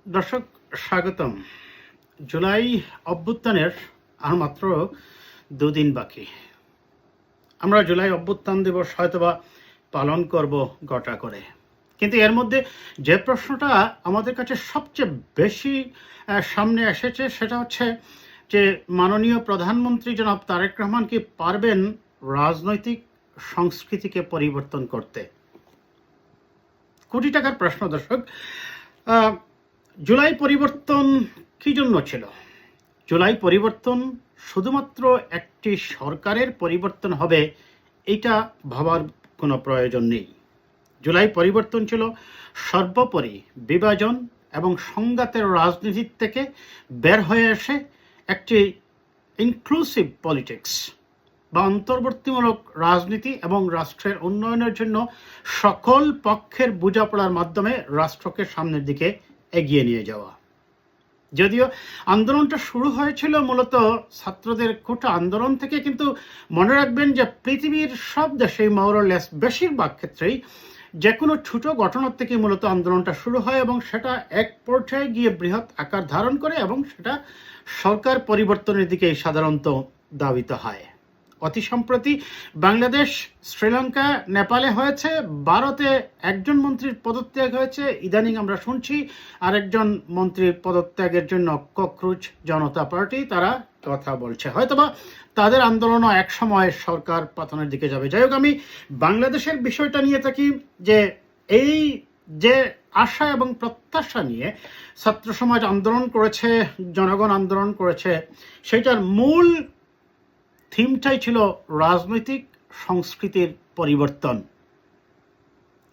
দর্শক স্বাগতম। জুলাই অভ্যুত্থানের আর মাত্র 2 দিন বাকি। আমরা জুলাই অভ্যুত্থান দিবস হয়তোবা পালন করব গোটা করে, কিন্তু এর মধ্যে যে প্রশ্নটা আমাদের কাছে সবচেয়ে বেশি সামনে এসেছে সেটা হচ্ছে যে মাননীয় প্রধানমন্ত্রী জনাব তারেক রহমান কি পারবেন রাজনৈতিক সংস্কৃতিকে পরিবর্তন করতে? কোটি টাকার প্রশ্ন দর্শক। জুলাই পরিবর্তন কি জন্য ছিল? জুলাই পরিবর্তন শুধুমাত্র একটি সরকারের পরিবর্তন হবে এটা ভাবার কোনো প্রয়োজন নেই। জুলাই পরিবর্তন ছিল সর্বোপরি বিভাজন এবং সংঘাতের রাজনীতির থেকে বের হয়ে এসে একটি ইনক্লুসিভ পলিটিক্স বা অন্তর্বর্তীমূলক রাজনীতি এবং রাষ্ট্রের উন্নয়নের জন্য সকল পক্ষের বোঝাপড়ার মাধ্যমে রাষ্ট্রকে সামনের দিকে এগিয়ে নিয়ে যাওয়া। যদিও আন্দোলনটা শুরু হয়েছিল মূলত ছাত্রদের কোটা আন্দোলন থেকে, কিন্তু মনে রাখবেন যে পৃথিবীর সব দেশেই মোরলেস বেশিরভাগ ক্ষেত্রেই যে কোনো ছোট ঘটনার থেকে মূলত আন্দোলনটা শুরু হয় এবং সেটা এক পর্যায়ে গিয়ে বৃহৎ আকার ধারণ করে এবং সেটা সরকার পরিবর্তনের দিকেই সাধারণত ধাবিত হয়। অতি সম্প্রতি বাংলাদেশ, শ্রীলঙ্কা, নেপালে হয়েছে, ভারতে একজন মন্ত্রীর পদত্যাগ হয়েছে, ইদানিং আমরা শুনছি আরেকজন মন্ত্রীর পদত্যাগের জন্য ককরোচ জনতা পার্টি তারা কথা বলছে। হয়তোবা তাদের আন্দোলনও এক সময় সরকার পতনের দিকে যাবে। যাই হোক, আমি বাংলাদেশের বিষয়টা নিয়ে থাকি যে এই যে আশা এবং প্রত্যাশা নিয়ে ছাত্র সমাজ আন্দোলন করেছে, জনগণ আন্দোলন করেছে, সেটার মূল থিমটাই ছিল রাজনৈতিক সংস্কৃতির পরিবর্তন।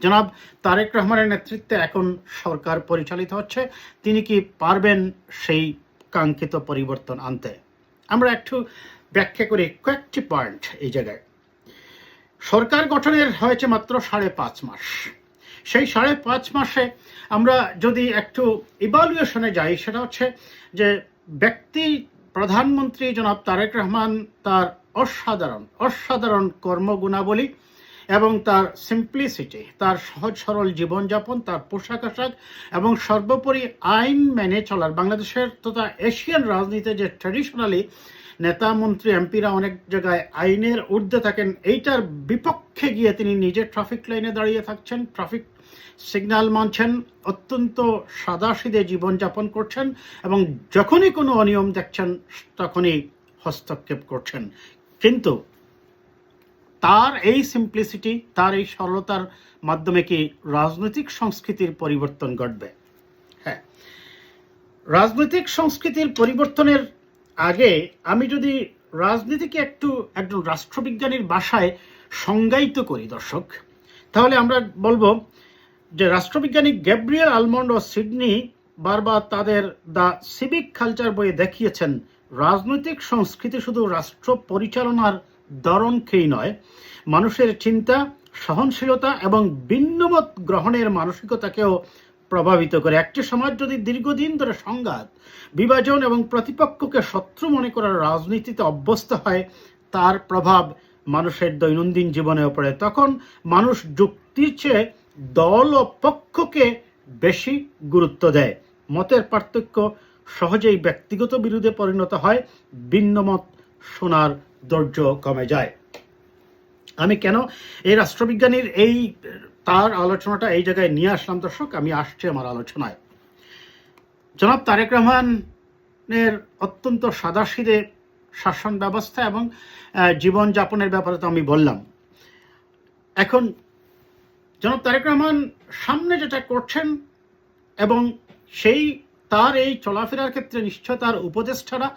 জনাব তারেক রহমানের নেতৃত্বে এখন সরকার পরিচালিত হচ্ছে, তিনি কি পারবেন সেই কাঙ্ক্ষিত পরিবর্তন আনতে? আমরা একটু ব্যাখ্যা করি কয়েকটি পয়েন্ট এই জায়গায়। সরকার গঠনের হয়েছে মাত্র 5.5 মাস। সেই 5.5 মাসে আমরা যদি একটু ইভালুয়েশনে যাই, সেটা হচ্ছে যে ব্যক্তি প্রধানমন্ত্রী জনাব তারেক রহমান তার অসাধারণ কর্মগুণাবলী এবং তার সিম্পলিসিটি, তার সহজ সরল জীবনযাপন, তার পোশাক আশাক এবং সর্বোপরি আইন মেনে চলার, বাংলাদেশের তথা এশিয়ান রাজনীতিতে যে ট্র্যাডিশনালি নেতা মন্ত্রী এমপিরা অনেক জায়গায় আইনের ঊর্ধ্বে থাকেন, এইটার বিপক্ষে গিয়ে তিনি নিজে ট্রাফিক লাইনে দাঁড়িয়ে থাকছেন, ট্রাফিক সিগন্যাল মানছেন, অত্যন্ত সাদাসিধে জীবনযাপন করছেন এবং যখনই কোনো অনিয়ম দেখছেন তখনই হস্তক্ষেপ করছেন। কিন্তু তার এই সিম্পলিসিটি, তার এই সরলতার মাধ্যমে কি রাজনৈতিক সংস্কৃতির পরিবর্তন ঘটবে? হ্যাঁ, রাজনৈতিক সংস্কৃতির পরিবর্তনের আগে আমি যদি রাজনীতিকে একজন রাষ্ট্রবিজ্ঞানীর ভাষায় সংজ্ঞায়িত করি দর্শক, তাহলে আমরা বলবো যে রাষ্ট্রবিজ্ঞানী গ্যাব্রিয়েল আলমন্ড ও সিডনি বারবার তাদের দ্য সিভিক কালচার বইয়ে দেখিয়েছেন রাজনৈতিক সংস্কৃতি শুধু রাষ্ট্র পরিচালনার ধরনকেই নয়, মানুষের চিন্তা, সহনশীলতা এবং ভিন্নমত গ্রহণের মানসিকতাকেও প্রভাবিত করে। একটি সমাজ যদি দীর্ঘদিন ধরে সংঘাত, বিভাজন এবং প্রতিপক্ষকে শত্রু মনে করার রাজনীতিতে অভ্যস্ত হয়, তার প্রভাব মানুষের দৈনন্দিন জীবনেও পড়ে। তখন মানুষ যুক্তির চেয়ে দল ও পক্ষকে বেশি গুরুত্ব দেয়। মতের পার্থক্য সহজেই ব্যক্তিগত বিরোধে পরিণত হয়, ভিন্নমত শোনার ধৈর্য কমে যায়। আমি কেন এই রাষ্ট্রবিজ্ঞানীর তার আলোচনাটা এই জায়গায় নিয়ে আসলাম দর্শক? আমি আসছি আমার আলোচনায়। জনাব তারেক রহমানের অত্যন্ত সাদাসিধে শাসন ব্যবস্থা এবং জীবনযাপনের ব্যাপারে তো আমি বললাম। এখন জনাব তারেক রহমান সামনে যেটা করছেন এবং তার এই চলাফেরার ক্ষেত্রে নিশ্চয় তার উপদেষ্টারা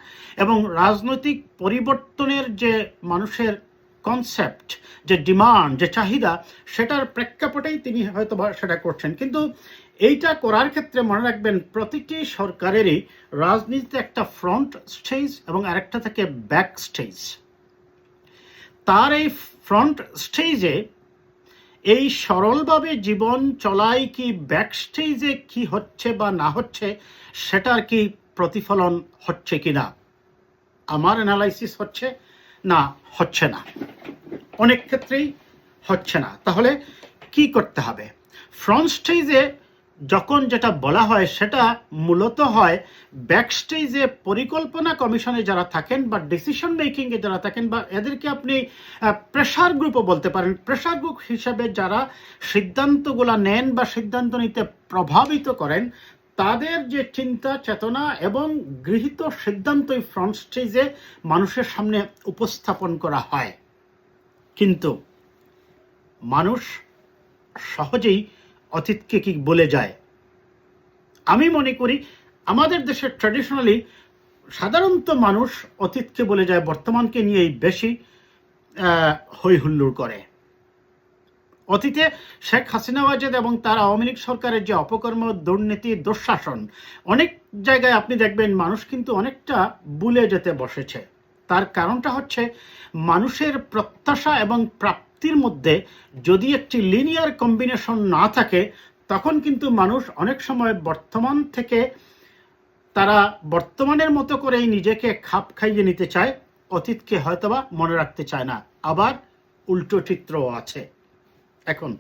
এবং রাজনৈতিক পরিবর্তনের যে মানুষের কনসেপ্ট, যে ডিমান্ড, যে চাহিদা, সেটার প্রেক্ষাপটেই তিনি হয়তো সেটা করছেন। কিন্তু এইটা করার ক্ষেত্রে মনে রাখবেন প্রতিটি সরকারেরই রাজনীতিতে একটা ফ্রন্ট স্টেজ এবং আরেকটা থাকে ব্যাক স্টেজ। তার এই ফ্রন্ট স্টেজে এই সরলভাবে জীবন চলাই কি ব্যাক স্টেজে কি হচ্ছে বা না হচ্ছে সেটার কি প্রতিফলন হচ্ছে কিনা? আমার অ্যানালাইসিস হচ্ছে না, অনেক ক্ষেত্রেই হচ্ছে না। তাহলে কি করতে হবে? ফ্রন্ট স্টেজে যখন যেটা বলা হয় সেটা মূলত হয় ব্যাকস্টেজে পরিকল্পনা কমিশনে যারা থাকেন বা ডিসিশন মেকিংয়ে যারা থাকেন বা এদেরকে আপনি প্রেশার গ্রুপও বলতে পারেন, প্রেশার গ্রুপ হিসাবে যারা সিদ্ধান্তগুলো নেন বা সিদ্ধান্ত নিতে প্রভাবিত করেন, তাদের যে চিন্তা চেতনা এবং গৃহীত সিদ্ধান্তই ফ্রন্ট স্টেজে মানুষের সামনে উপস্থাপন করা হয়। কিন্তু মানুষ সহজেই অতীতকে কি বলে যায়। আমি মনে করি আমাদের দেশে ট্র্যাডিশনালি সাধারণত মানুষ অতীতকে বলে যায়, বর্তমানকে নিয়েই বেশি হই হুল্লোড় করে। অতীতে শেখ হাসিনা ওয়াজেদ এবং তার আওয়ামী লীগ সরকারের যে অপকর্ম, দুর্নীতি, দুঃশাসন, অনেক জায়গায় আপনি দেখবেন মানুষ কিন্তু অনেকটা ভুলে যেতে বসেছে। তার কারণটা হচ্ছে মানুষের প্রত্যাশা এবং প্রাপ্তির মধ্যে যদি একটি লিনিয়ার কম্বিনেশন না থাকে, তখন কিন্তু মানুষ অনেক সময় বর্তমান থেকে তারা বর্তমানের মতো করেই নিজেকে খাপ খাইয়ে নিতে চায়, অতীতকে হয়তোবা মনে রাখতে চায় না। আবার উল্টো চিত্রও আছে। এখন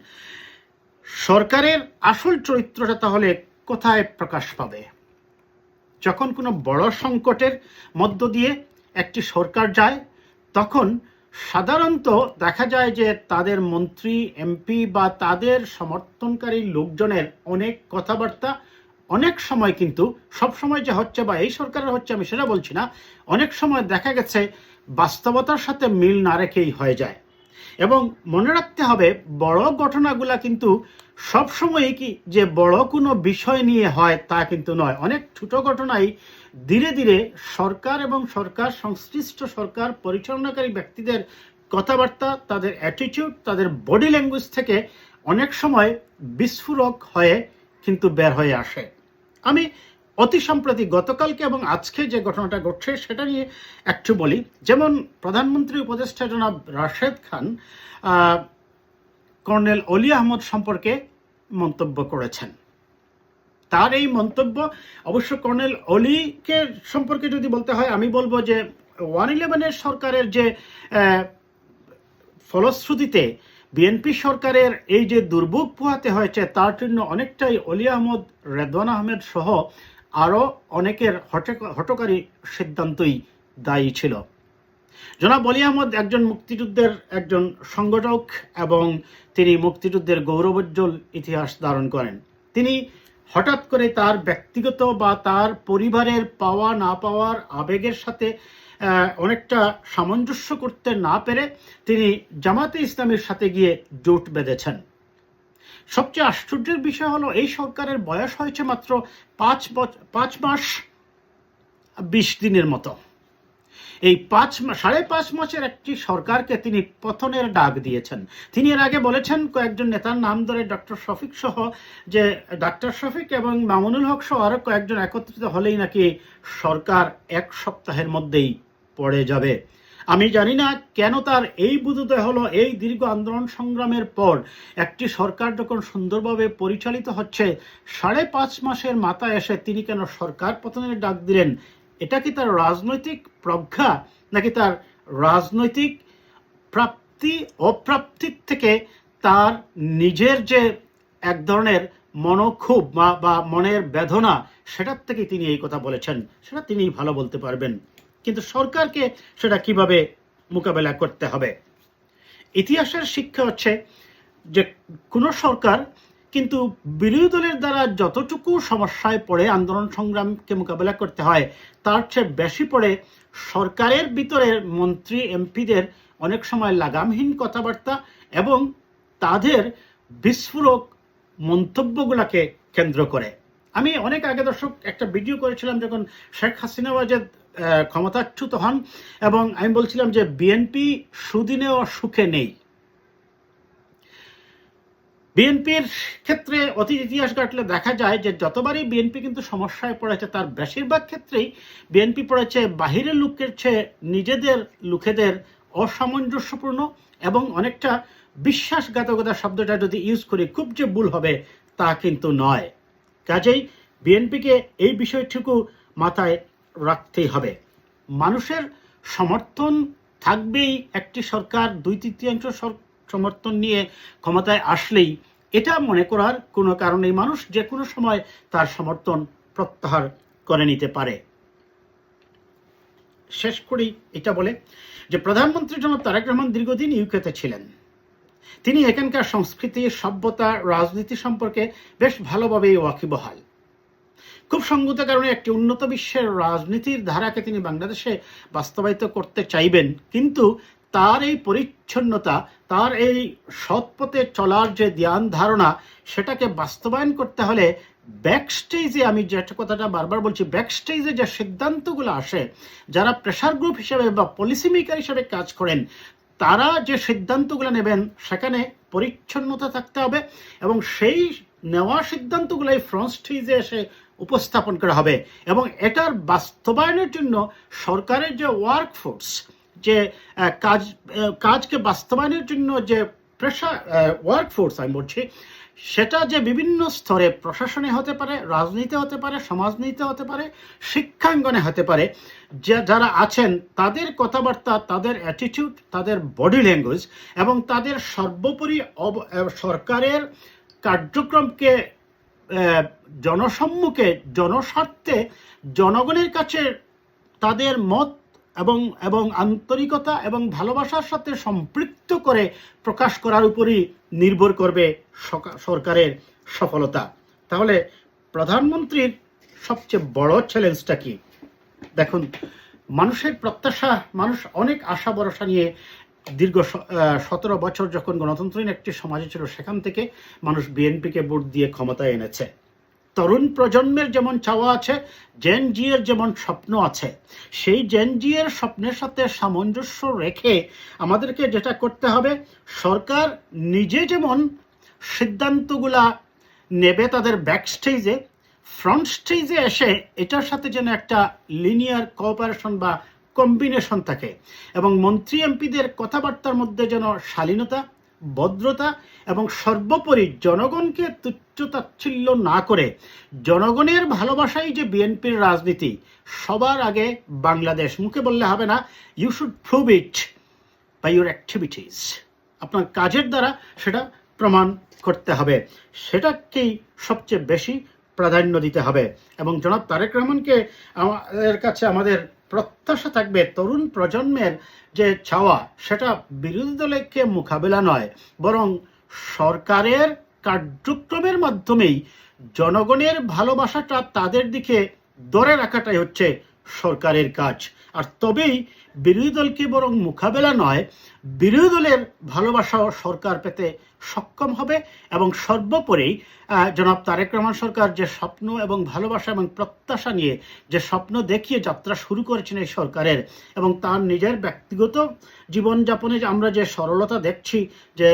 সরকারের আসল চরিত্রটা তাহলে কোথায় প্রকাশ পাবে? যখন কোনো বড় সংকটের মধ্য দিয়ে একটি সরকার যায়, তখন সাধারণত দেখা যায় যে তাদের মন্ত্রী, এমপি বা তাদের সমর্থনকারী লোকজনের অনেক কথাবার্তা অনেক সময়, কিন্তু সব সময় যে হচ্ছে বা এই সরকারের হচ্ছে আমি সেটা বলছি না, অনেক সময় দেখা গেছে বাস্তবতার সাথে মিল না রেখেই হয়ে যায়। এবং মনে রাখতে হবে বড় ঘটনাগুলা কিন্তু সবসময়ই কি যে বড় কোনো বিষয় নিয়ে হয় তা কিন্তু নয়। অনেক ছোট ঘটনাই ধীরে ধীরে সরকার এবং সরকার সংশ্লিষ্ট সরকার পরিচালনাকারী ব্যক্তিদের কথাবার্তা, তাদের অ্যাটিটিউড, তাদের বডি ল্যাঙ্গুয়েজ থেকে অনেক সময় বিস্ফোরক হয়ে কিন্তু বের হয়ে আসে। আমি অতি সম্প্রতি গতকালকে এবং আজকে যে ঘটনাটা ঘটছে সেটা নিয়ে একটু বলি। যেমন প্রধানমন্ত্রী উপদেষ্টা জনাব রাশেদ খান কর্নেল অলি আহমদ সম্পর্কে মন্তব্য করেছেন। তার এই মন্তব্য অবশ্য কর্নেল অলিকে সম্পর্কে যদি বলতে হয়, আমি বলবো যে 111 সরকারের যে ফলশ্রুতিতে বিএনপি সরকারের এই যে দুর্ভোগ পোহাতে হয়েছে, তার জন্য অনেকটাই অলি আহমদ, রেদওয়ান আহমেদ সহ আরও অনেকের হঠকারী সিদ্ধান্তই দায়ী ছিল। জনাব অলি আহমদ একজন মুক্তিযুদ্ধের একজন সংগঠক এবং তিনি মুক্তিযুদ্ধের গৌরবোজ্জ্বল ইতিহাস ধারণ করেন। তিনি হঠাৎ করে তার ব্যক্তিগত বা তার পরিবারের পাওয়া না পাওয়ার আবেগের সাথে অনেকটা সামঞ্জস্য করতে না পেরে তিনি জামাতে ইসলামের সাথে গিয়ে জোট বেঁধেছেন। সবচেয়ে আশ্চর্যের বিষয় হলো এই সরকারের বয়স হয়েছে মাত্র 5 মাস 20 দিনের মতো। এই 5.5 মাসের একটি সরকারকে তিনি পতনের ডাক দিয়েছেন। তিনি এর আগে বলেছেন কয়েকজন নেতার নাম ধরে, ডক্টর শফিক সহ, যে ডক্টর শফিক এবং মামুনুল হক সহ আরো কয়েকজন একত্রিত হলেই নাকি সরকার 1 সপ্তাহের মধ্যেই পড়ে যাবে। আমি জানি না কেন তার এই বোধোদয় হলো এই দীর্ঘ আন্দোলন সংগ্রামের পর একটি সরকার যখন সুন্দরভাবে পরিচালিত হচ্ছে, 5.5 মাসের মাথায় এসে তিনি কেন সরকার পতনের ডাক দিলেন? এটা কি তার রাজনৈতিক প্রজ্ঞা, নাকি তার রাজনৈতিক প্রাপ্তি অপ্রাপ্তির থেকে তার নিজের যে এক ধরনের মনোক্ষোভ বা মনের বেদনা, সেটার থেকে তিনি এই কথা বলেছেন? সেটা তিনি ভালো বলতে পারবেন। কিন্তু সরকারকে সেটা কিভাবে মোকাবেলা করতে হবে? ইতিহাসের শিক্ষা হচ্ছে যে কোনো সরকার কিন্তু বিরোধী দলের দ্বারা যতটুকু সমস্যায় পড়ে আন্দোলন সংগ্রামকে মোকাবেলা করতে হয়, তার চেয়ে বেশি পড়ে সরকারের ভিতরের মন্ত্রী এমপিদের অনেক সময় লাগামহীন কথাবার্তা এবং তাদের বিস্ফোরক মন্তব্যগুলোকে কেন্দ্র করে। আমি অনেক আগে দর্শক একটা ভিডিও করেছিলাম যখন শেখ হাসিনা ওয়াজেদ ক্ষমতাচ্যুত হন, এবং আমি বলছিলাম যে বিএনপি সুদিনেও সুখে নেই। বিএনপির ক্ষেত্রে অতীত ইতিহাস ঘাটলে দেখা যায় যে যতবারই বিএনপি কিন্তু সমস্যায় পড়েছে, তার বেশিরভাগ ক্ষেত্রেই বিএনপি পড়েছে বাহিরের লোকের চেয়ে নিজেদের লোকেদের অসামঞ্জস্যপূর্ণ এবং অনেকটা বিশ্বাসঘাতকতা শব্দটা যদি ইউজ করি খুব যে ভুল হবে তা কিন্তু নয়। কাজেই বিএনপিকে এই বিষয়টুকু মাথায় রাখতেই হবে। মানুষের সমর্থন থাকবেই একটি সরকার 2/3 সমর্থন নিয়ে ক্ষমতায় আসলেই এটা মনে করার কোনো কারণেই মানুষ যে কোনো সময় তার সমর্থন প্রত্যাহার করে নিতে পারে। শেষ করি এটা বলে যে প্রধানমন্ত্রী জনাব তারেক রহমান দীর্ঘদিন ইউকেতে ছিলেন। তিনি এখানকার সংস্কৃতি, সভ্যতা, রাজনীতি সম্পর্কে বেশ ভালোভাবেই ওয়াকিবহাল। খুব সঙ্গত কারণে একটি উন্নত বিশ্বের রাজনীতির ধারাকে তিনি বাংলাদেশে বাস্তবায়িত করতে চাইবেন, কিন্তু তার এই পরিচ্ছন্নতা, তার এই সৎ পথে চলার যে ধ্যান ধারণা, সেটাকে বাস্তবায়ন করতে হলে ব্যাকস্টেজে, আমি যে কথাটা বারবার বলছি, ব্যাকস্টেজে যে সিদ্ধান্তগুলো আসে, যারা প্রেশার গ্রুপ হিসেবে বা পলিসি মেকার হিসেবে কাজ করেন, তারা যে সিদ্ধান্তগুলো নেবেন সেখানে পরিচ্ছন্নতা থাকতে হবে এবং সেই নেওয়া সিদ্ধান্তগুলোই ফ্রন্ট স্টেজে এসে উপস্থাপন করা হবে। এবং এটার বাস্তবায়নের জন্য সরকারের যে ওয়ার্কফোর্স, যে কাজকে বাস্তবায়নের জন্য যে প্রেশার ওয়ার্কফোর্স আমি বলছি, সেটা যে বিভিন্ন স্তরে, প্রশাসনে হতে পারে, রাজনীতি হতে পারে, সমাজনীতি হতে পারে, শিক্ষাঙ্গনে হতে পারে, যারা আছেন তাদের কথাবার্তা, তাদের অ্যাটিটিউড, তাদের বডি ল্যাঙ্গুয়েজ এবং তাদের সর্বোপরি সরকারের কার্যক্রমকে জনসম্মুখে, জনস্বার্থে, জনগণের কাছে তাদের মত এবং আন্তরিকতা এবং ভালোবাসার সাথে সম্পৃক্ত করে প্রকাশ করার উপরই নির্ভর করবে সরকারের সফলতা। তাহলে প্রধানমন্ত্রীর সবচেয়ে বড় চ্যালেঞ্জটা কি? দেখুন, মানুষের প্রত্যাশা, মানুষ অনেক আশা ভরসা নিয়ে দীর্ঘ 17 বছর যখন গণতন্ত্রহীন একটি সমাজে ছিল, সেখান থেকে মানুষ বিএনপিকে ভোট দিয়ে ক্ষমতায় এনেছে। তরুণ প্রজন্মের যেমন চাওয়া আছে, জেন জি এর যেমন স্বপ্ন আছে, সেই জেন জি এর স্বপ্নের সাথে সামঞ্জস্য রেখে আমাদেরকে যেটা করতে হবে, সরকার নিজে যেমন সিদ্ধান্তগুলা নেবে তাদের ব্যাক স্টেজে, ফ্রন্ট স্টেজে এসে এটার সাথে যেন একটা লিনিয়ার কোঅপারেশন বা কম্বিনেশন থাকে এবং মন্ত্রী এমপিদের কথাবার্তার মধ্যে যেন শালীনতা, ভদ্রতা এবং সর্বোপরি জনগণকে তুচ্ছ-তাচ্ছিল্য না করে, জনগণের ভালোবাসাই যে বিএনপির রাজনীতি, সবার আগে বাংলাদেশ, মুখে বললে হবে না, you should prove it by your activities, আপনার কাজের দ্বারা সেটা প্রমাণ করতে হবে, সেটাকেই সবচেয়ে বেশি প্রাধান্য দিতে হবে। এবং জনাব তারেক রহমানকে আমাদের কাছে আমাদের প্রত্যাশা থাকবে, তরুণ প্রজন্মের যে চাওয়া, সেটা বিরোধী দলকে মোকাবেলা নয়, বরং সরকারের কার্যক্রমের মাধ্যমেই জনগণের ভালোবাসাটা তাদের দিকে ধরে রাখাটাই হচ্ছে সরকারের কাজ। আর তবেই বিরোধী দলকে বরং মোকাবেলা নয়, বিরোধী দলের ভালোবাসাও সরকার পেতে সক্ষম হবে। এবং সর্বোপরি জনাব তারেক রহমান সরকার যে স্বপ্ন এবং ভালোবাসা এবং প্রত্যাশা নিয়ে যে স্বপ্ন দেখিয়ে যাত্রা শুরু করেছেন এই সরকারের, এবং তার নিজের ব্যক্তিগত জীবনযাপনে আমরা যে সরলতা দেখছি, যে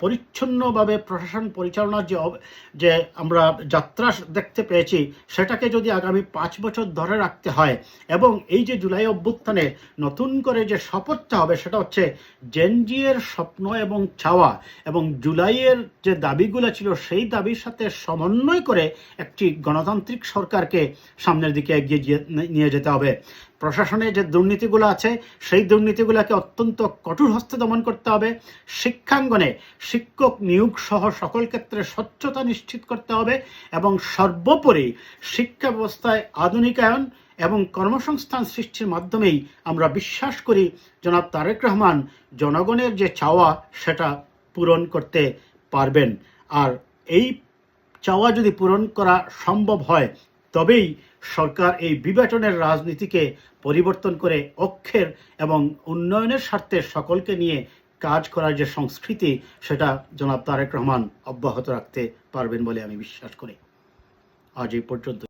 পরিচ্ছন্নভাবে প্রশাসন পরিচালনার যে আমরা যাত্রা দেখতে পেয়েছি, সেটাকে যদি আগামী 5 বছর ধরে রাখতে হয়, এবং এই যে জুলাই অভ্যুত্থানে নতুন করে যে শপথটা হবে, সেটা হচ্ছে জেন জি এর স্বপ্ন এবং চাওয়া এবং জুলাইয়ের যে দাবিগুলো ছিল সেই দাবির সাথে সমন্বয় করে একটি গণতান্ত্রিক সরকারকে সামনের দিকে এগিয়ে নিয়ে যেতে হবে। প্রশাসনে যে দুর্নীতিগুলো আছে, সেই দুর্নীতিগুলোকে অত্যন্ত কঠোর হস্তে দমন করতে হবে। শিক্ষাঙ্গনে শিক্ষক নিয়োগ সহ সকল ক্ষেত্রে স্বচ্ছতা নিশ্চিত করতে হবে এবং সর্বোপরি শিক্ষা ব্যবস্থায় আধুনিকায়ন এবং কর্মসংস্থান সৃষ্টির মাধ্যমেই আমরা বিশ্বাস করি জনাব তারেক রহমান জনগণের যে চাওয়া সেটা পূরণ করতে পারবেন। আর এই চাওয়া যদি পূরণ করা সম্ভব হয়, তবেই সরকার এই বিভাজনের রাজনীতিকে পরিবর্তন করে অক্ষের এবং উন্নয়নের স্বার্থে সকলকে নিয়ে কাজ করার যে সংস্কৃতি, সেটা জনাব তারেক রহমান অব্যাহত রাখতে পারবেন বলে আমি বিশ্বাস করি। আজ এই পর্যন্ত।